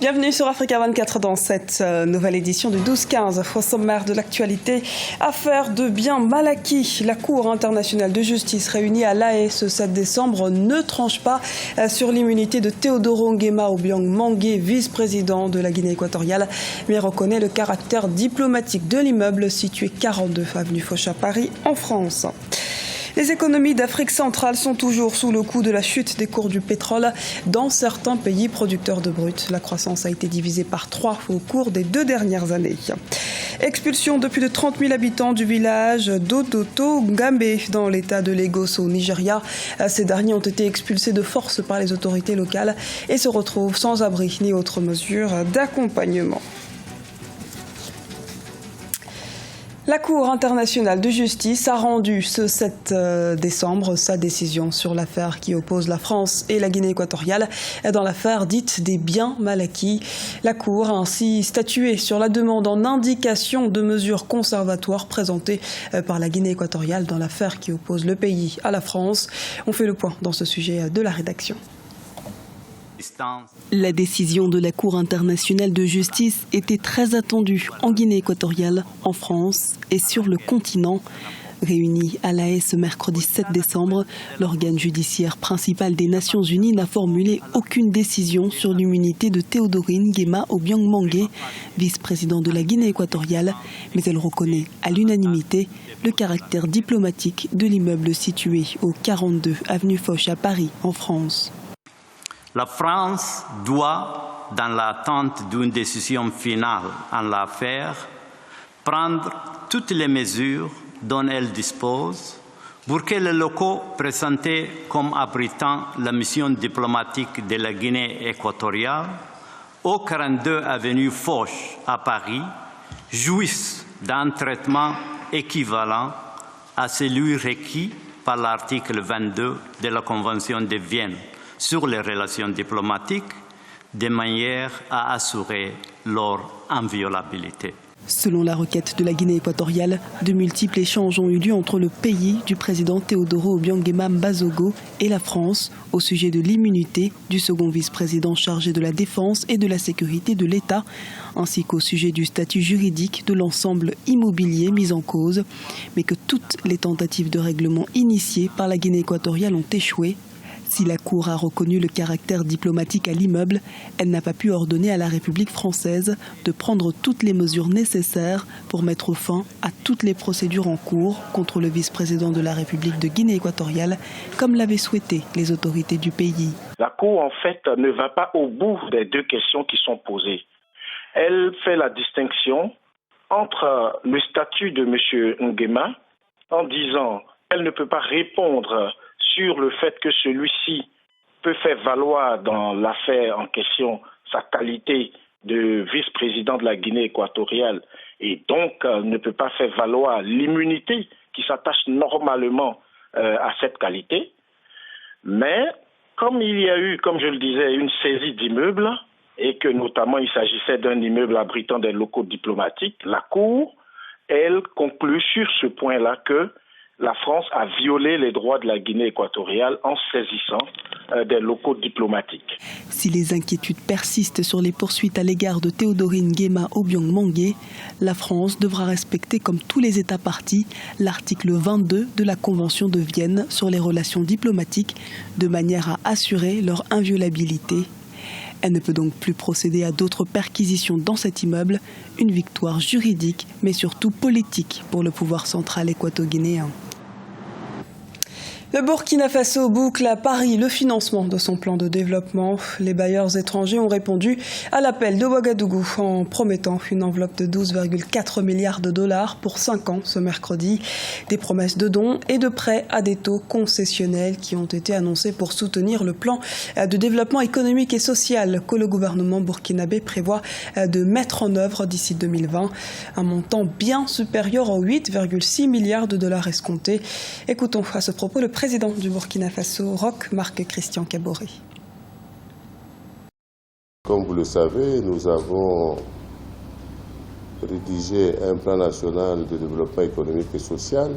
Bienvenue sur Africa 24 dans cette nouvelle édition du 12-15. Au sommaire de l'actualité, affaire de biens mal acquis. La Cour internationale de justice réunie à La Haye ce 7 décembre ne tranche pas sur l'immunité de Teodoro Nguema Obiang Mangué, vice-président de la Guinée équatoriale, mais reconnaît le caractère diplomatique de l'immeuble situé 42 avenue Foch à Paris, en France. Les économies d'Afrique centrale sont toujours sous le coup de la chute des cours du pétrole dans certains pays producteurs de brut. La croissance a été divisée par 3 au cours des 2 dernières années. Expulsion de plus de 30 000 habitants du village d'Ototo Ngambe dans l'état de Lagos au Nigeria. Ces derniers ont été expulsés de force par les autorités locales et se retrouvent sans abri ni autres mesures d'accompagnement. La Cour internationale de justice a rendu ce 7 décembre sa décision sur l'affaire qui oppose la France et la Guinée équatoriale dans l'affaire dite des biens mal acquis. La Cour a ainsi statué sur la demande en indication de mesures conservatoires présentées par la Guinée équatoriale dans l'affaire qui oppose le pays à la France. On fait le point dans ce sujet de la rédaction. La décision de la Cour internationale de justice était très attendue en Guinée équatoriale, en France et sur le continent. Réuni à La Haye ce mercredi 7 décembre, l'organe judiciaire principal des Nations Unies n'a formulé aucune décision sur l'immunité de Teodoro Nguema Obiang Mangué, vice-président de la Guinée équatoriale, mais elle reconnaît à l'unanimité le caractère diplomatique de l'immeuble situé au 42 avenue Foch à Paris, en France. La France doit, dans l'attente d'une décision finale en l'affaire, prendre toutes les mesures dont elle dispose pour que les locaux présentés comme abritant la mission diplomatique de la Guinée équatoriale au 42 avenue Foch à Paris jouissent d'un traitement équivalent à celui requis par l'article 22 de la Convention de Vienne sur les relations diplomatiques, de manière à assurer leur inviolabilité. Selon la requête de la Guinée équatoriale, de multiples échanges ont eu lieu entre le pays du président Teodoro Obiang Nguema Mbazogo et la France au sujet de l'immunité du second vice-président chargé de la défense et de la sécurité de l'État, ainsi qu'au sujet du statut juridique de l'ensemble immobilier mis en cause, mais que toutes les tentatives de règlement initiées par la Guinée équatoriale ont échoué. Si la Cour a reconnu le caractère diplomatique à l'immeuble, elle n'a pas pu ordonner à la République française de prendre toutes les mesures nécessaires pour mettre fin à toutes les procédures en cours contre le vice-président de la République de Guinée équatoriale, comme l'avaient souhaité les autorités du pays. La Cour, en fait, ne va pas au bout des 2 questions qui sont posées. Elle fait la distinction entre le statut de M. Nguema en disant qu'elle ne peut pas répondre sur le fait que celui-ci peut faire valoir dans l'affaire en question sa qualité de vice-président de la Guinée équatoriale et donc ne peut pas faire valoir l'immunité qui s'attache normalement à cette qualité. Mais comme il y a eu, comme je le disais, une saisie d'immeubles et que notamment il s'agissait d'un immeuble abritant des locaux diplomatiques, la Cour, elle conclut sur ce point-là que la France a violé les droits de la Guinée équatoriale en saisissant des locaux diplomatiques. Si les inquiétudes persistent sur les poursuites à l'égard de Teodoro Nguema Obiang Mangué, la France devra respecter, comme tous les États partis, l'article 22 de la Convention de Vienne sur les relations diplomatiques, de manière à assurer leur inviolabilité. Elle ne peut donc plus procéder à d'autres perquisitions dans cet immeuble, une victoire juridique, mais surtout politique pour le pouvoir central équato-guinéen. Le Burkina Faso boucle à Paris le financement de son plan de développement. Les bailleurs étrangers ont répondu à l'appel de Ouagadougou en promettant une enveloppe de 12,4 milliards de dollars pour 5 ans ce mercredi. Des promesses de dons et de prêts à des taux concessionnels qui ont été annoncés pour soutenir le plan de développement économique et social que le gouvernement burkinabé prévoit de mettre en œuvre d'ici 2020. Un montant bien supérieur aux 8,6 milliards de dollars escomptés. Écoutons à ce propos le président du Burkina Faso, Roch Marc Christian Kaboré. Comme vous le savez, nous avons rédigé un plan national de développement économique et social.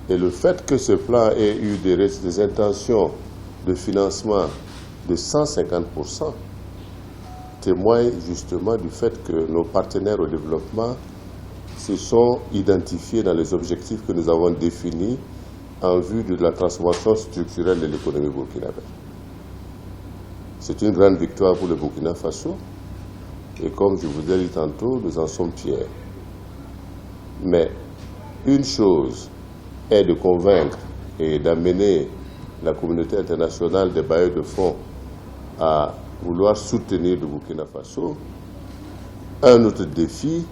Et le fait que ce plan ait eu des intentions de financement de 150%, témoigne justement du fait que nos partenaires au développement se sont identifiés dans les objectifs que nous avons définis en vue de la transformation structurelle de l'économie burkinabé. C'est une grande victoire pour le Burkina Faso et comme je vous ai dit tantôt, nous en sommes fiers. Mais une chose est de convaincre et d'amener la communauté internationale des bailleurs de fonds à vouloir soutenir le Burkina Faso. Un autre défi,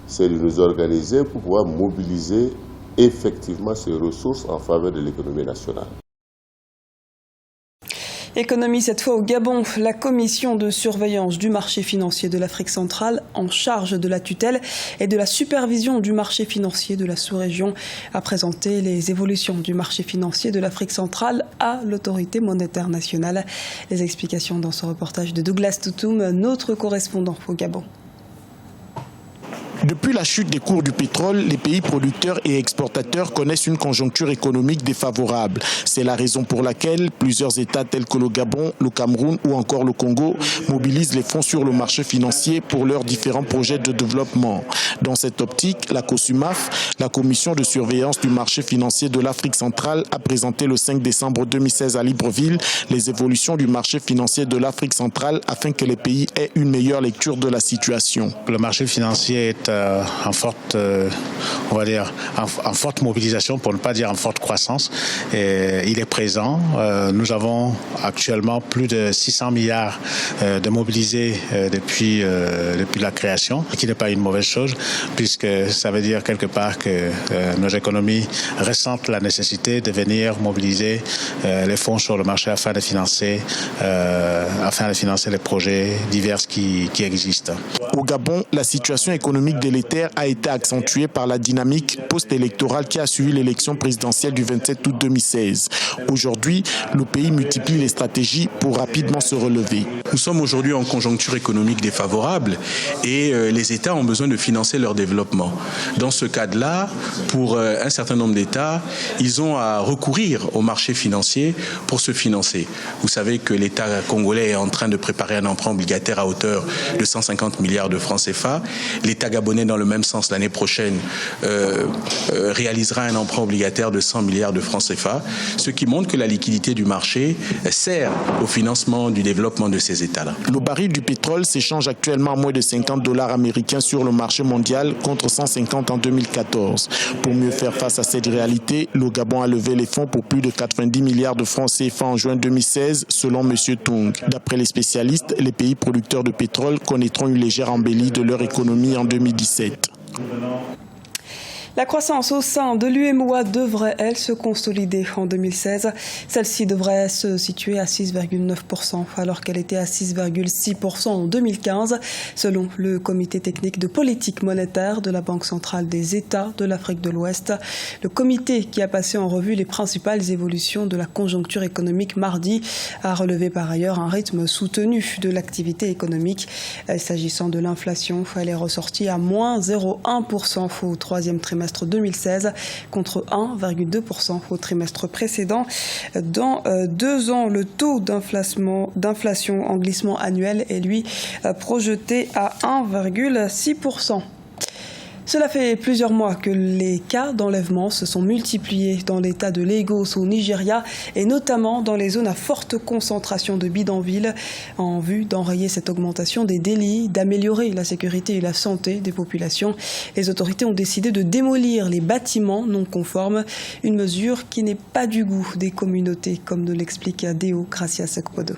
c'est de nous organiser pour pouvoir mobiliser effectivement ces ressources en faveur de l'économie nationale. Économie cette fois au Gabon. La commission de surveillance du marché financier de l'Afrique centrale en charge de la tutelle et de la supervision du marché financier de la sous-région a présenté les évolutions du marché financier de l'Afrique centrale à l'autorité monétaire nationale. Les explications dans ce reportage de Douglas Toutoum, notre correspondant au Gabon. Depuis la chute des cours du pétrole, les pays producteurs et exportateurs connaissent une conjoncture économique défavorable. C'est la raison pour laquelle plusieurs États tels que le Gabon, le Cameroun ou encore le Congo mobilisent les fonds sur le marché financier pour leurs différents projets de développement. Dans cette optique, la COSUMAF, la Commission de surveillance du marché financier de l'Afrique centrale, a présenté le 5 décembre 2016 à Libreville les évolutions du marché financier de l'Afrique centrale afin que les pays aient une meilleure lecture de la situation. Le marché financier est en forte, on va dire, en forte mobilisation, pour ne pas dire en forte croissance. Et il est présent. Nous avons actuellement plus de 600 milliards de mobilisés depuis la création, ce qui n'est pas une mauvaise chose, puisque ça veut dire quelque part que nos économies ressentent la nécessité de venir mobiliser les fonds sur le marché afin de financer les projets divers qui existent. Au Gabon, la situation économique délétère a été accentuée par la dynamique post-électorale qui a suivi l'élection présidentielle du 27 août 2016. Aujourd'hui, le pays multiplie les stratégies pour rapidement se relever. Nous sommes aujourd'hui en conjoncture économique défavorable et les États ont besoin de financer leur développement. Dans ce cadre-là, pour un certain nombre d'États, ils ont à recourir au marché financier pour se financer. Vous savez que l'État congolais est en train de préparer un emprunt obligataire à hauteur de 150 milliards de francs CFA. L'État gabonais, dans le même sens, l'année prochaine, réalisera un emprunt obligataire de 100 milliards de francs CFA, ce qui montre que la liquidité du marché sert au financement du développement de ces États-là. Le baril du pétrole s'échange actuellement à moins de $50 américains sur le marché mondial contre 150 en 2014. Pour mieux faire face à cette réalité, le Gabon a levé les fonds pour plus de 90 milliards de francs CFA en juin 2016, selon M. Tung. D'après les spécialistes, les pays producteurs de pétrole connaîtront une légère embellie de leur économie en 2017. La croissance au sein de l'UEMOA devrait, elle, se consolider en 2016. Celle-ci devrait se situer à 6,9%, alors qu'elle était à 6,6% en 2015, selon le comité technique de politique monétaire de la Banque centrale des États de l'Afrique de l'Ouest. Le comité, qui a passé en revue les principales évolutions de la conjoncture économique mardi, a relevé par ailleurs un rythme soutenu de l'activité économique. S'agissant de l'inflation, elle est ressortie à moins 0,1% au troisième trimestre 2016 contre 1,2% au trimestre précédent. Dans 2 ans, le taux d'inflation en glissement annuel est lui projeté à 1,6%. Cela fait plusieurs mois que les cas d'enlèvement se sont multipliés dans l'état de Lagos au Nigeria et notamment dans les zones à forte concentration de bidonvilles. En vue d'enrayer cette augmentation des délits, d'améliorer la sécurité et la santé des populations, les autorités ont décidé de démolir les bâtiments non conformes, une mesure qui n'est pas du goût des communautés, comme nous l'explique Deo Gracia Sekpodo.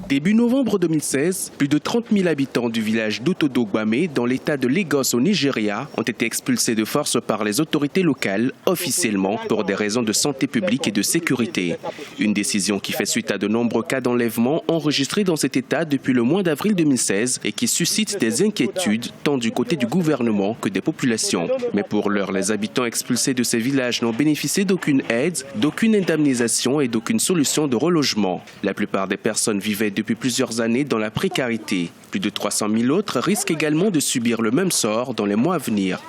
Début novembre 2016, plus de 30 000 habitants du village d'Otodogbame, dans l'état de Lagos au Nigeria, ont été expulsés de force par les autorités locales, officiellement pour des raisons de santé publique et de sécurité. Une décision qui fait suite à de nombreux cas d'enlèvement enregistrés dans cet état depuis le mois d'avril 2016 et qui suscite des inquiétudes tant du côté du gouvernement que des populations. Mais pour l'heure, les habitants expulsés de ces villages n'ont bénéficié d'aucune aide, d'aucune indemnisation et d'aucune solution de relogement. La plupart des personnes vivaient depuis plusieurs années dans la précarité. Plus de 300 000 autres risquent également de subir le même sort dans les mois à venir.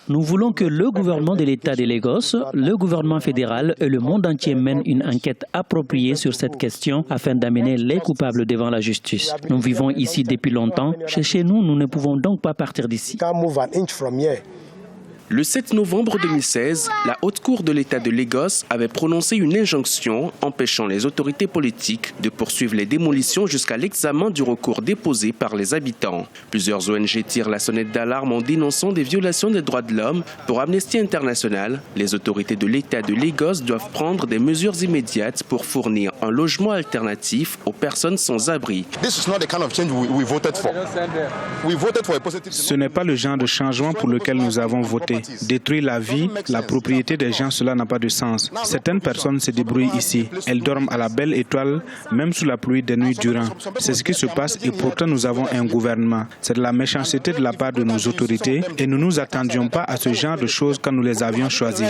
Nous voulons que le gouvernement de l'État de Lagos, le gouvernement fédéral et le monde entier mènent une enquête appropriée sur cette question afin d'amener les coupables devant la justice. Nous vivons ici depuis longtemps. Chez nous, nous ne pouvons donc pas partir d'ici. Le 7 novembre 2016, la Haute Cour de l'État de Lagos avait prononcé une injonction empêchant les autorités politiques de poursuivre les démolitions jusqu'à l'examen du recours déposé par les habitants. Plusieurs ONG tirent la sonnette d'alarme en dénonçant des violations des droits de l'homme. Pour Amnesty International, les autorités de l'État de Lagos doivent prendre des mesures immédiates pour fournir un logement alternatif aux personnes sans abri. Ce n'est pas le genre de changement pour lequel nous avons voté. Détruire la vie, la propriété des gens, cela n'a pas de sens. Certaines personnes se débrouillent ici. Elles dorment à la belle étoile, même sous la pluie des nuits durant. C'est ce qui se passe et pourtant nous avons un gouvernement. C'est de la méchanceté de la part de nos autorités et nous ne nous attendions pas à ce genre de choses quand nous les avions choisies.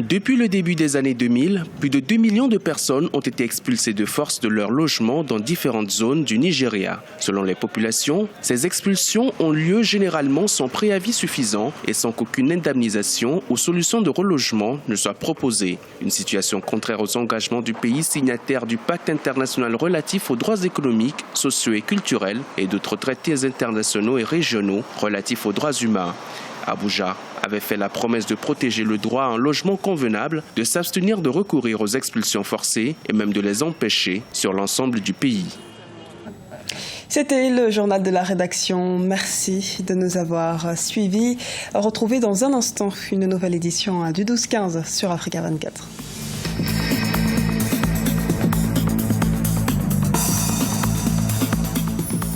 Depuis le début des années 2000, plus de 2 millions de personnes ont été expulsées de force de leur logement dans différentes zones du Nigeria. Selon les populations, ces expulsions ont lieu généralement sans préavis suffisant et sans qu'aucune indemnisation ou solution de relogement ne soit proposée. Une situation contraire aux engagements du pays signataire du Pacte international relatif aux droits économiques, sociaux et culturels et d'autres traités internationaux et régionaux relatifs aux droits humains. Abuja avait fait la promesse de protéger le droit à un logement convenable, de s'abstenir de recourir aux expulsions forcées et même de les empêcher sur l'ensemble du pays. C'était le journal de la rédaction. Merci de nous avoir suivis. Retrouvez dans un instant une nouvelle édition du 12-15 sur Africa 24.